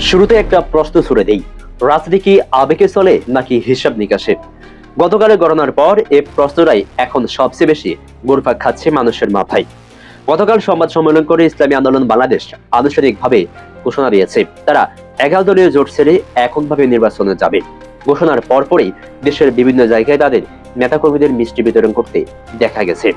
শুরুতে একটা প্রশ্ন ছুড়ে দেই, রাজনীতি কি আবেগে চলে নাকি হিসাব নিকাশে? গতকালের গণনার পর এই প্রশ্নটাই এখন সবচেয়ে বেশি ঘুরপাক খাচ্ছে মানুষের মাথায়। গতকাল সংবাদ সম্মেলন করে ইসলামী আন্দোলন বাংলাদেশ আনুষ্ঠানিকভাবে ঘোষণা দিয়েছে তারা 11 দলীয় জোট ছেড়ে এককভাবে নির্বাচনে যাবে। ঘোষণার পরপরই দেশের বিভিন্ন জায়গায় তাদের নেতাকর্মীদের মিষ্টি বিতরণ করতে দেখা গেছে।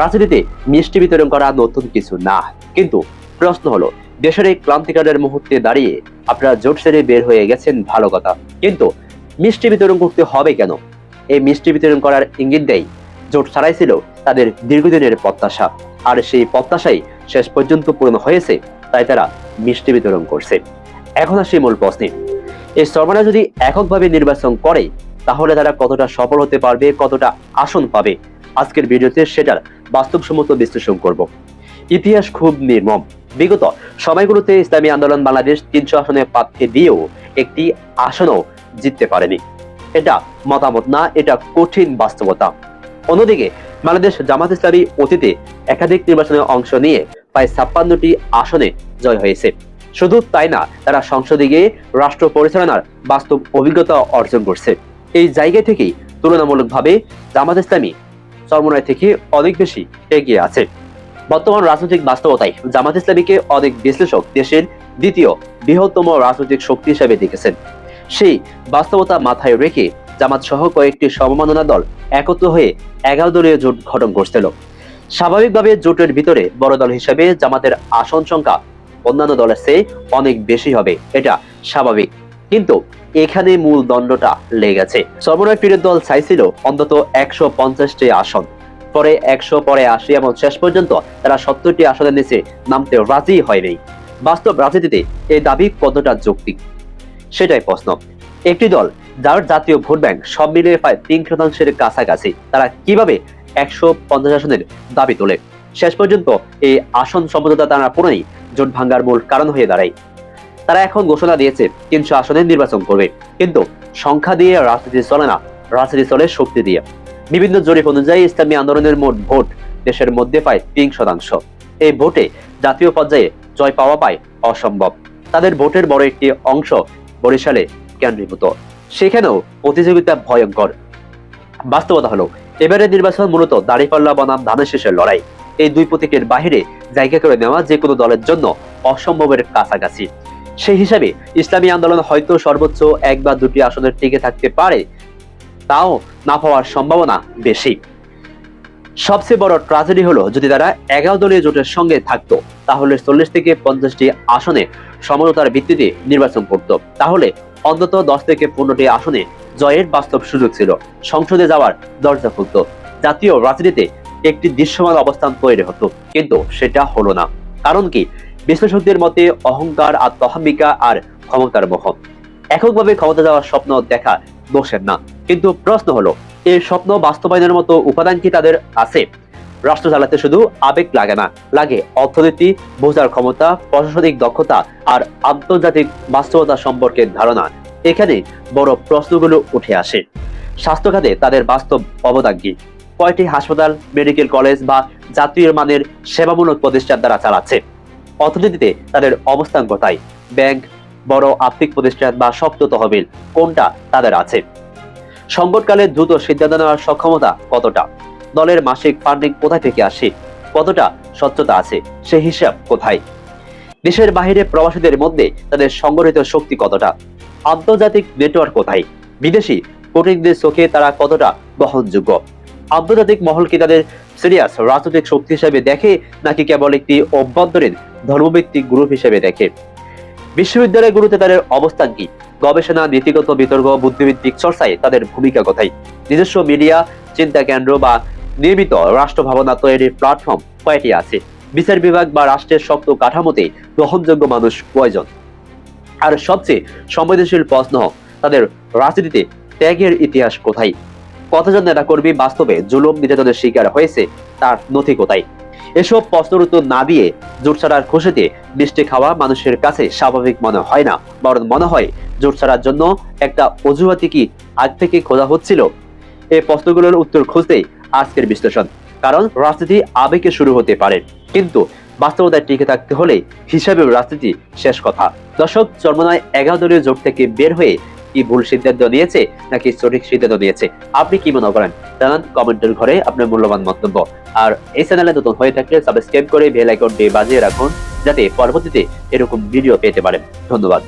রাজনীতিতে মিষ্টি বিতরণ করা নতুন কিছু না, কিন্তু প্রশ্ন হলো, দেশের এই ক্লান্তিকালের মুহূর্তে দাঁড়িয়ে আপনারা জোট ছেড়ে বের হয়ে গেছেন, ভালো কথা, কিন্তু মিষ্টি বিতরণ করতে হবে কেন? এই মিষ্টি বিতরণ করার ইঙ্গিত দেয় জোট ছাড়াই ছিল তাদের দীর্ঘদিনের প্রত্যাশা, আর সেই প্রত্যাশাই শেষ পর্যন্ত পূরণ হয়েছে, তাই তারা মিষ্টি বিতরণ করছে। এখন আসি মূল প্রশ্নে, এই সরমানা যদি এককভাবে নির্বাচন করে তাহলে তারা কতটা সফল হতে পারবে, কতটা আসন পাবে? আজকের ভিডিওতে সেটার বাস্তবসম্মত বিশ্লেষণ করব। ইতিহাস খুব নির্মম। বিগত সময়গুলোতে ইসলামী আন্দোলন বাংলাদেশ 300 আসনে প্রার্থী দিয়েও একটি আসনও জিততে পারেনি। এটা মতামত না, এটা কঠিন বাস্তবতা। অন্যদিকে বাংলাদেশ জামাত ইসলামী অতীতে একাধিক নির্বাচনে অংশ নিয়ে প্রায় 56টি আসনে জয় হয়েছে। শুধু তাই না, তারা সংসদে গিয়ে রাষ্ট্র পরিচালনার বাস্তব অভিজ্ঞতা অর্জন করছে। এই জায়গা থেকেই তুলনামূলকভাবে জামাত ইসলামী চরমোনাই থেকে অনেক বেশি এগিয়ে আছে। বর্তমান রাজনৈতিক বাস্তবতায় জামাত ইসলামীকে অনেক বিশ্লেষক দেশের দ্বিতীয় বৃহত্তম রাজনৈতিক শক্তি হিসেবে দেখেছেন। সেই বাস্তবতা মাথায় রেখে জামাত সহ কয়েকটি সমমনা দল একত্র হয়ে 11 দলীয় জোট গঠন করছিল। স্বাভাবিকভাবে জোটের ভিতরে বড় দল হিসেবে জামাতের আসন সংখ্যা অন্যান্য দলের চেয়ে অনেক বেশি হবে, এটা স্বাভাবিক। কিন্তু এখানে মূল দ্বন্দ্বটা লেগে গেছে। চরমোনাই পীরের দল চাইছিল অন্তত 150টি আসন, পরে 100, পরে 80, এবং শেষ পর্যন্ত তারা 70টি আসনের নিচে নামতে রাজি হয়নি। বাস্তব রাজনীতিতে এই দাবি কতটা যৌক্তিক সেটাই প্রশ্ন। একটি দল যার জাতীয় ভোট ব্যাংক সব মিলিয়ে প্রায় 3% কাছাকাছি, তারা কিভাবে 150 আসনের দাবি তোলে? শেষ পর্যন্ত এই আসন সমঝোতা তারা পুরোই জোট ভাঙ্গার মূল কারণ হয়ে দাঁড়ায়। তারা এখন ঘোষণা দিয়েছে 300 আসনে নির্বাচন করবে, কিন্তু সংখ্যা দিয়ে রাজনীতি চলে না, রাজনীতি চলে শক্তি দিয়ে। বিভিন্ন জরিপ অনুযায়ী ইসলামী আন্দোলনের মোট ভোট দেশের মধ্যে পায় 3%। এই ভোটে জাতীয় পর্যায়ে জয় পাওয়া পায় অসম্ভব। তাদের ভোটের বড় একটি অংশ বরিশালে কেন্দ্রীভূত, সেখানেও প্রতিযোগিতা ভয়ঙ্কর। বাস্তবতা হলো, এবারে নির্বাচন মূলত দাঁড়িপাল্লা বনাম ধানের শীষের লড়াই। এই দুই প্রতীকের বাহিরে জায়গা করে নেওয়া যে কোনো দলের জন্য অসম্ভবের কাছাকাছি। সেই হিসাবে ইসলামী আন্দোলন হয়তো সর্বোচ্চ 1 বা 2টি আসনের টিকে থাকতে পারে, তাও না পাওয়ার সম্ভাবনা বেশি। সবচেয়ে বড় ট্র্যাজেডি হলো, যদি তারা 11 দলীয় জোটের সঙ্গে থাকতো তাহলে 40 থেকে 50টি আসনে সমঝোতার ভিত্তিতে নির্বাচন করত, তাহলে অন্তত 10 থেকে 15টি আসনে জয়ের বাস্তব সুযোগ ছিল, সংসদে যাওয়ার দরজা খুলত, জাতীয় রাজনীতিতে একটি দৃশ্যমান অবস্থান তৈরি হতো। কিন্তু সেটা হলো না। কারণ কি? বিশ্লেষকদের মতে অহংকার, আত্মহাম্মিকা আর ক্ষমতার মোহ। এককভাবে ক্ষমতা যাওয়ার স্বপ্ন দেখা দোষের না, কিন্তু প্রশ্ন হলো, এই স্বপ্ন বাস্তবায়নের মতো উপাদান কি তাদের আছে? রাষ্ট্র চালাতে শুধু আবেগ লাগে না, লাগে অর্থনীতি বোঝার ক্ষমতা, প্রশাসনিক দক্ষতা আর আন্তর্জাতিক বাস্তবতা সম্পর্কে ধারণা। এখানে বড় প্রশ্নগুলো উঠে আসে। স্বাস্থ্য খাতে তাদের বাস্তব অবদান কি? কয়টি হাসপাতাল, মেডিকেল কলেজ বা জাতীয় মানের সেবামূলক প্রতিষ্ঠান দ্বারা চালাচ্ছে? অর্থনীতিতে তাদের অবস্থান কোথায়? ব্যাংক, বড় আর্থিক প্রতিষ্ঠান বা শক্ত তহবিল, কোনটা তাদের আছে? সংকটকালে দ্রুত সিদ্ধান্ত নেওয়ার সক্ষমতা কতটা? দলের মাসিক ফান্ডিং কোথায় থেকে আসে? কতটা স্বচ্ছতা আছে, সে হিসাব কোথায়? দেশের বাহিরে প্রবাসীদের মধ্যে তাদের সংগঠিত শক্তি কতটা? আন্তর্জাতিক নেটওয়ার্ক কোথায়? বিদেশি কূটনীতিকদের চোখে তারা কতটা গ্রহণযোগ্য? আন্তর্জাতিক মহল কি তাদের সিরিয়াস রাজনৈতিক শক্তি হিসেবে দেখে, নাকি কেবল একটি অভ্যন্তরীণ ধর্মভিত্তিক গ্রুপ হিসেবে দেখে? বিশ্ববিদ্যালয়গুলোতে তাদের অবস্থান কি? গবেষণা, নীতিগত বিতর্ক, বুদ্ধিভিত্তিক চর্চায় তাদের ভূমিকা কোথায়? নিজস্ব মিডিয়া, চিন্তা কেন্দ্র বা নিয়মিত রাষ্ট্র ভাবনা তৈরির প্ল্যাটফর্ম কয়টি আছে? বিচার বিভাগ বা রাষ্ট্রের শক্ত কাঠামোতে গ্রহণযোগ্য মানুষ প্রয়োজন। আর সবচেয়ে সংবেদনশীল প্রশ্ন, তাদের রাজনীতিতে ত্যাগের ইতিহাস কোথায়? কতজন নেতাকর্মী বাস্তবে জুলুম নির্যাতনের শিকার হয়েছে, তার নথি কোথায়? এসব প্রশ্নের উত্তর না দিয়ে জোট ছাড়ার খুশিতে মিষ্টি খাওয়া মানুষের কাছে স্বাভাবিক মনে হয় না, বরং মনে হয় জোট ছাড়ার জন্য একটা অজুহাতি কি আগ থেকে খোঁজা হচ্ছিল? এই প্রশ্নগুলোর উত্তর খুঁজতেই আজকের বিশ্লেষণ। কারণ রাজনীতি আবেগে শুরু হতে পারে, কিন্তু বাস্তবতায় টিকে থাকতে হলে হিসাবে রাজনীতি শেষ কথা। দর্শক, চরমোনাই 11 দলীয় জোট থেকে বের হয়ে কি ভুল সিদ্ধান্ত নিয়েছে নাকি সঠিক সিদ্ধান্ত নিয়েছে, আপনি কি মনে করেন জানান কমেন্টের ঘরে আপনার মূল্যবান মন্তব্য। আর এই চ্যানেলে নতুন হয়ে থাকলে সাবস্ক্রাইব করে বেল আইকনটি বাজিয়ে রাখুন, যাতে পরবর্তীতে এরকম ভিডিও পেতে পারেন। ধন্যবাদ।